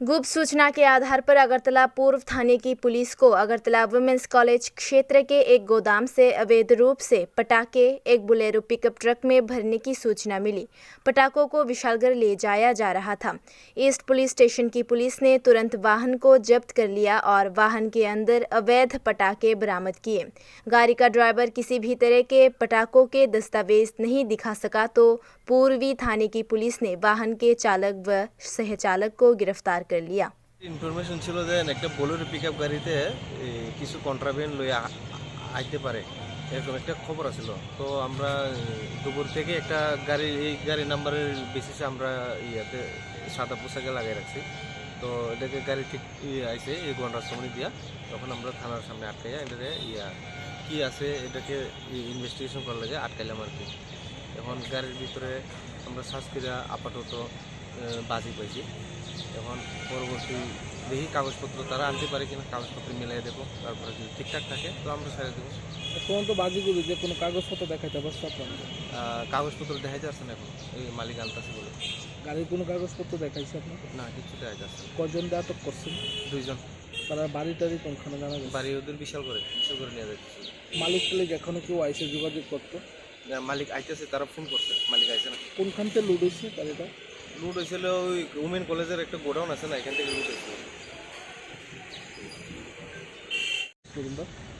गुप्त सूचना के आधार पर अगरतला पूर्व थाने की पुलिस को अगरतला वुमेन्स कॉलेज क्षेत्र के एक गोदाम से अवैध रूप से पटाखे एक बोलेरो पिकअप ट्रक में भरने की सूचना मिली। पटाखों को विशालगढ़ ले जाया जा रहा था। ईस्ट पुलिस स्टेशन की पुलिस ने तुरंत वाहन को जब्त कर लिया और वाहन के अंदर अवैध पटाखे बरामद किए। गाड़ी का ड्राइवर किसी भी तरह के पटाखों के दस्तावेज नहीं दिखा सका तो पूर्वी थाने की पुलिस ने वाहन के चालक व सहचालक को गिरफ्तार कर लिया। ইনফরমেশন ছিল যে একটা বোলেরো পিকআপ গাড়িতে কিছু কন্ট্রাব্যান্ড লইয়া আইতে পারে এরকম একটা খবর আছিল। তো আমরা দুপুর থেকে একটা গাড়ি নাম্বারের বেসিসে আমরা ইয়াতে সাদা পোশাকে লাগাই রাখছি। তো এটাকে গাড়ি ঠিক আইছে এই গন্ডার সামনে দিয়া, তখন আমরা থানার সামনে আটকাইয়া এটাকে কি আছে এটাকে ইনভেস্টিগেশন করার লাগে আটকাইলাম আর কি। এখন গাড়ির ভিতরে আমরা সার্চ করে আপাতত বাজি পাইছি। এখন পরবর্তী দেখি কাগজপত্র তারা আনতে পারে কিনা, কাগজপত্র মিলাই দেবো, তারপরে যদি ঠিকঠাক থাকে তো আমরা ছেড়ে দেবো। এখন তো বাজিগুলো যে কোনো কাগজপত্র দেখাইতে পারছে আপনাদের? কাগজপত্র দেখা যাচ্ছে না এখন, এই মালিক আনতেছে বলে। গাড়ির কোনো কাগজপত্র দেখাইছে আপনাকে? না, কিছু দেখা যাচ্ছে না। কজন আটক করছেন? 2 জন। তারা বাড়ি টাড়ি কোনখানে জানা গেছে? বাড়ি ওদের বিশাল করে নিয়ে যাচ্ছে। মালিক টালিক এখনো কেউ আইসে যোগাযোগ করতো? মালিক আইতেছে, তারা ফোন করছে, মালিক আইসে না। কোনখান থেকে লুট হয়েছে গাড়িটা? লুট হয়েছিল ওই উমেন কলেজের একটা গোডাউন আছে না, এখান থেকে লুট হয়েছিল।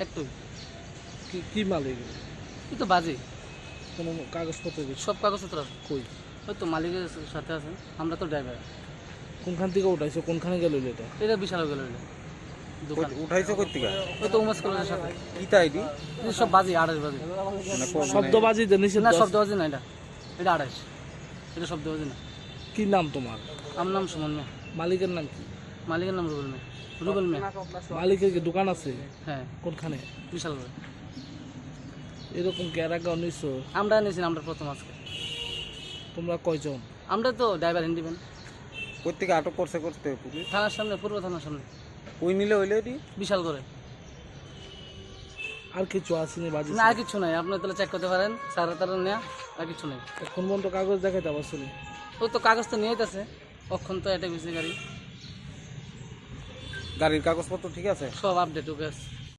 একটু কি মালিক? এই তো বাজে কোনো কাগজপত্র সব কাগজপত্র আছে। কই? ওই তো মালিকের সাথে আছে, আমরা তো ড্রাইভার। কোনখান থেকে উঠাইছে, কোনখানে গেল এটা? এটা বিশাল গেল দোকান। উঠাইছে কই থেকে? ওই তো উমেশ কলেজের সাথে। কি তাই দি সব বাজে 28 বাজে। শব্দবাজি জানিস? না, শব্দবাজি না, এটা 28। এটা শব্দবাজি না। কি নাম তোমার? আমার নাম সুমন মিয়া। মালিকের নাম কি? মালিকের নাম রুবেল মিয়া। রুবেল মিয়া। মালিকের কি দোকান আছে? হ্যাঁ। কোনখানে? বিশাল করে। এরকম ক্যারাকা 1900 আমরা নিয়েছি, আমরা প্রথম আজকে। তোমরা কয়জন? আমরা তো ড্রাইভার ইন্ডিপেন্ডেন্ট। কই থেকে আটক করতে পুলিশ? থানার সামনে, পূর্ব থানার সামনে। কই নিলে হইলে এটি বিশাল করে। আর কিছু আসেনি বাজি? না, আর কিছু নাই, আপনি তাহলে চেক করতে পারেন। সারা তারা নেয়া, আর কিছু নেই। এখন পর্যন্ত কাগজ দেখাইতে পারছো? ও তো কাগজ তো নিয়ে আছে, অক্ষণ তো এটা বেশি গাড়ির কাগজপত্র ঠিক আছে, সব আপডেট ওকে আছে।